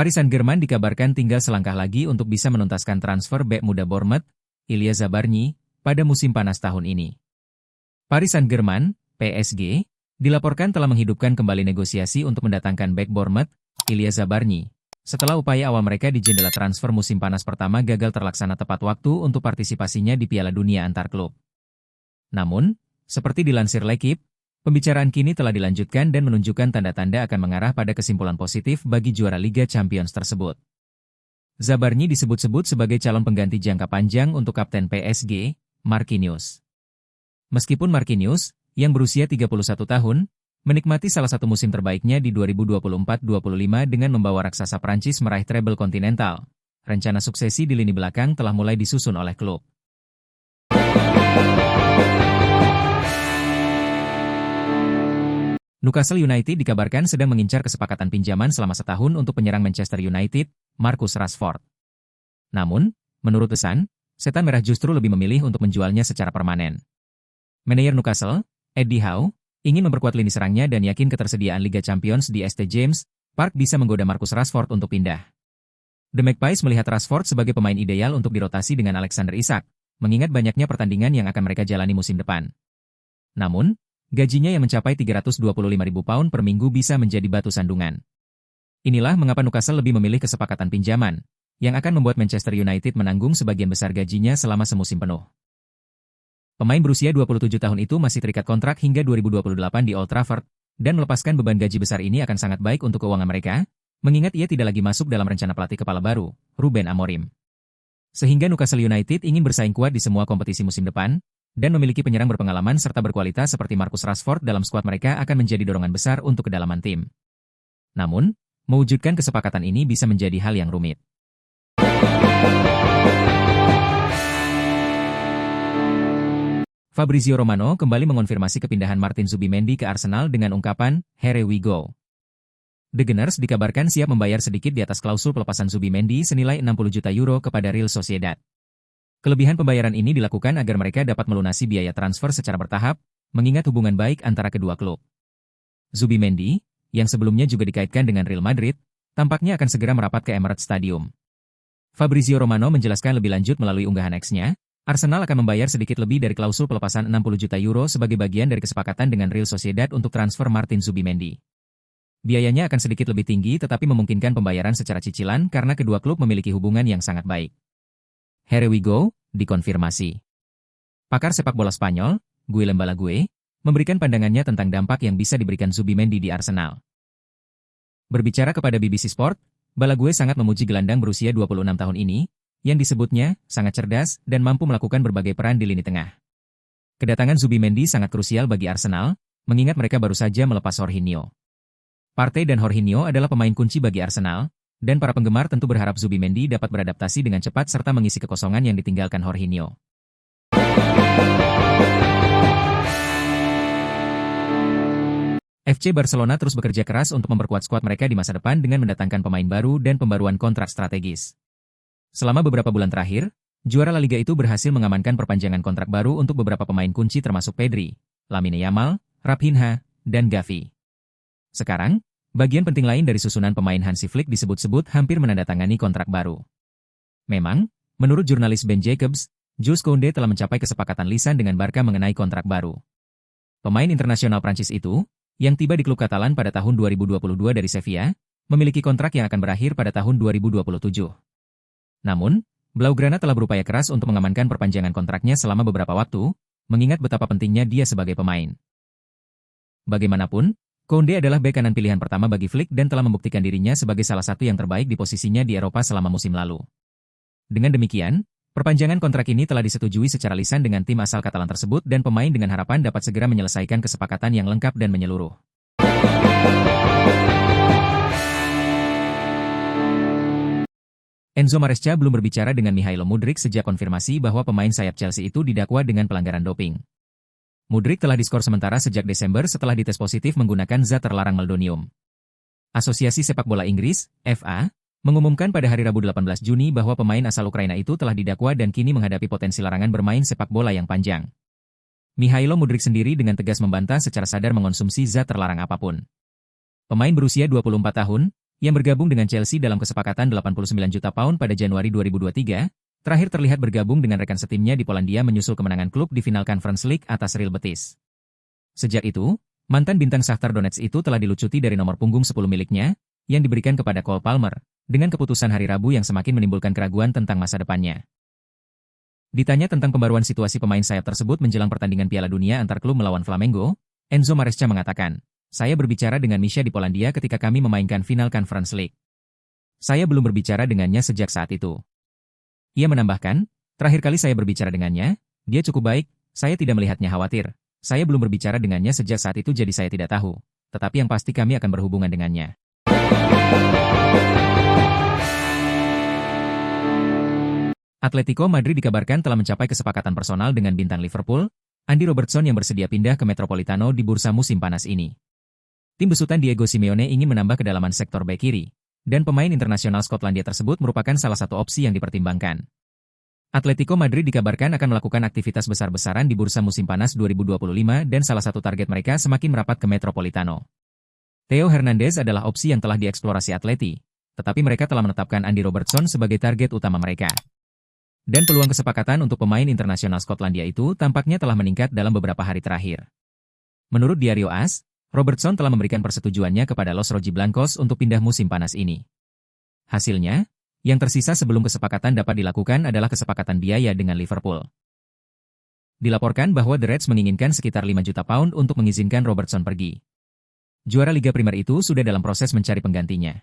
Paris Saint-Germain dikabarkan tinggal selangkah lagi untuk bisa menuntaskan transfer bek muda Bournemouth, Ilya Zabarnyi, pada musim panas tahun ini. Paris Saint-Germain, PSG, dilaporkan telah menghidupkan kembali negosiasi untuk mendatangkan bek Bournemouth, Ilya Zabarnyi, setelah upaya awal mereka di jendela transfer musim panas pertama gagal terlaksana tepat waktu untuk partisipasinya di Piala Dunia antar klub. Namun, seperti dilansir L'Équipe, pembicaraan kini telah dilanjutkan dan menunjukkan tanda-tanda akan mengarah pada kesimpulan positif bagi juara Liga Champions tersebut. Zabarnyi disebut-sebut sebagai calon pengganti jangka panjang untuk kapten PSG, Marquinhos. Meskipun Marquinhos, yang berusia 31 tahun, menikmati salah satu musim terbaiknya di 2024-25 dengan membawa raksasa Prancis meraih treble kontinental, rencana suksesi di lini belakang telah mulai disusun oleh klub. Newcastle United dikabarkan sedang mengincar kesepakatan pinjaman selama setahun untuk penyerang Manchester United, Marcus Rashford. Namun, menurut The Sun, Setan Merah justru lebih memilih untuk menjualnya secara permanen. Manajer Newcastle, Eddie Howe, ingin memperkuat lini serangnya dan yakin ketersediaan Liga Champions di St. James Park bisa menggoda Marcus Rashford untuk pindah. The Magpies melihat Rashford sebagai pemain ideal untuk dirotasi dengan Alexander Isak, mengingat banyaknya pertandingan yang akan mereka jalani musim depan. Namun, gajinya yang mencapai £325.000 per minggu bisa menjadi batu sandungan. Inilah mengapa Newcastle lebih memilih kesepakatan pinjaman, yang akan membuat Manchester United menanggung sebagian besar gajinya selama semusim penuh. Pemain berusia 27 tahun itu masih terikat kontrak hingga 2028 di Old Trafford, dan melepaskan beban gaji besar ini akan sangat baik untuk keuangan mereka, mengingat ia tidak lagi masuk dalam rencana pelatih kepala baru, Ruben Amorim. Sehingga Newcastle United ingin bersaing kuat di semua kompetisi musim depan, dan memiliki penyerang berpengalaman serta berkualitas seperti Marcus Rashford dalam skuad mereka akan menjadi dorongan besar untuk kedalaman tim. Namun, mewujudkan kesepakatan ini bisa menjadi hal yang rumit. Fabrizio Romano kembali mengonfirmasi kepindahan Martin Zubimendi ke Arsenal dengan ungkapan, "Here we go." The Gunners dikabarkan siap membayar sedikit di atas klausul pelepasan Zubimendi senilai €60 juta kepada Real Sociedad. Kelebihan pembayaran ini dilakukan agar mereka dapat melunasi biaya transfer secara bertahap, mengingat hubungan baik antara kedua klub. Zubimendi, yang sebelumnya juga dikaitkan dengan Real Madrid, tampaknya akan segera merapat ke Emirates Stadium. Fabrizio Romano menjelaskan lebih lanjut melalui unggahan X-nya, Arsenal akan membayar sedikit lebih dari klausul pelepasan €60 juta sebagai bagian dari kesepakatan dengan Real Sociedad untuk transfer Martin Zubimendi. Biayanya akan sedikit lebih tinggi tetapi memungkinkan pembayaran secara cicilan karena kedua klub memiliki hubungan yang sangat baik. Here we go, dikonfirmasi. Pakar sepak bola Spanyol, Guillem Balague, memberikan pandangannya tentang dampak yang bisa diberikan Zubimendi di Arsenal. Berbicara kepada BBC Sport, Balague sangat memuji gelandang berusia 26 tahun ini, yang disebutnya sangat cerdas dan mampu melakukan berbagai peran di lini tengah. Kedatangan Zubimendi sangat krusial bagi Arsenal, mengingat mereka baru saja melepas Jorginho. Partey dan Jorginho adalah pemain kunci bagi Arsenal, dan para penggemar tentu berharap Zubimendi dapat beradaptasi dengan cepat serta mengisi kekosongan yang ditinggalkan Jorginho. FC Barcelona terus bekerja keras untuk memperkuat skuad mereka di masa depan dengan mendatangkan pemain baru dan pembaruan kontrak strategis. Selama beberapa bulan terakhir, juara La Liga itu berhasil mengamankan perpanjangan kontrak baru untuk beberapa pemain kunci termasuk Pedri, Lamine Yamal, Rafinha, dan Gavi. Sekarang, bagian penting lain dari susunan pemain Hansi Flick disebut-sebut hampir menandatangani kontrak baru. Memang, menurut jurnalis Ben Jacobs, Jules Koundé telah mencapai kesepakatan lisan dengan Barca mengenai kontrak baru. Pemain internasional Prancis itu, yang tiba di klub Katalan pada tahun 2022 dari Sevilla, memiliki kontrak yang akan berakhir pada tahun 2027. Namun, Blaugrana telah berupaya keras untuk mengamankan perpanjangan kontraknya selama beberapa waktu, mengingat betapa pentingnya dia sebagai pemain. Bagaimanapun, Koundé adalah bek kanan pilihan pertama bagi Flick dan telah membuktikan dirinya sebagai salah satu yang terbaik di posisinya di Eropa selama musim lalu. Dengan demikian, perpanjangan kontrak ini telah disetujui secara lisan dengan tim asal Katalan tersebut dan pemain dengan harapan dapat segera menyelesaikan kesepakatan yang lengkap dan menyeluruh. Enzo Maresca belum berbicara dengan Mihailo Mudryk sejak konfirmasi bahwa pemain sayap Chelsea itu didakwa dengan pelanggaran doping. Mudryk telah diskor sementara sejak Desember setelah dites positif menggunakan zat terlarang meldonium. Asosiasi Sepak Bola Inggris, FA, mengumumkan pada hari Rabu 18 Juni bahwa pemain asal Ukraina itu telah didakwa dan kini menghadapi potensi larangan bermain sepak bola yang panjang. Mihailo Mudryk sendiri dengan tegas membantah secara sadar mengonsumsi zat terlarang apapun. Pemain berusia 24 tahun, yang bergabung dengan Chelsea dalam kesepakatan 89 juta pound pada Januari 2023, terakhir terlihat bergabung dengan rekan setimnya di Polandia menyusul kemenangan klub di final Conference League atas Real Betis. Sejak itu, mantan bintang Shakhtar Donetsk itu telah dilucuti dari nomor punggung 10 miliknya, yang diberikan kepada Cole Palmer, dengan keputusan hari Rabu yang semakin menimbulkan keraguan tentang masa depannya. Ditanya tentang pembaruan situasi pemain sayap tersebut menjelang pertandingan Piala Dunia antar klub melawan Flamengo, Enzo Maresca mengatakan, "Saya berbicara dengan Misha di Polandia ketika kami memainkan final Conference League. Saya belum berbicara dengannya sejak saat itu." Ia menambahkan, "Terakhir kali saya berbicara dengannya, dia cukup baik, saya tidak melihatnya khawatir. Saya belum berbicara dengannya sejak saat itu jadi saya tidak tahu. Tetapi yang pasti kami akan berhubungan dengannya." Atletico Madrid dikabarkan telah mencapai kesepakatan personal dengan bintang Liverpool, Andy Robertson yang bersedia pindah ke Metropolitano di bursa musim panas ini. Tim besutan Diego Simeone ingin menambah kedalaman sektor bek kiri, dan pemain internasional Skotlandia tersebut merupakan salah satu opsi yang dipertimbangkan. Atletico Madrid dikabarkan akan melakukan aktivitas besar-besaran di bursa musim panas 2025 dan salah satu target mereka semakin merapat ke Metropolitano. Theo Hernandez adalah opsi yang telah dieksplorasi Atleti, tetapi mereka telah menetapkan Andy Robertson sebagai target utama mereka. Dan peluang kesepakatan untuk pemain internasional Skotlandia itu tampaknya telah meningkat dalam beberapa hari terakhir. Menurut Diario AS, Robertson telah memberikan persetujuannya kepada Los Rojiblancos untuk pindah musim panas ini. Hasilnya, yang tersisa sebelum kesepakatan dapat dilakukan adalah kesepakatan biaya dengan Liverpool. Dilaporkan bahwa The Reds menginginkan sekitar 5 juta pound untuk mengizinkan Robertson pergi. Juara Liga Primer itu sudah dalam proses mencari penggantinya.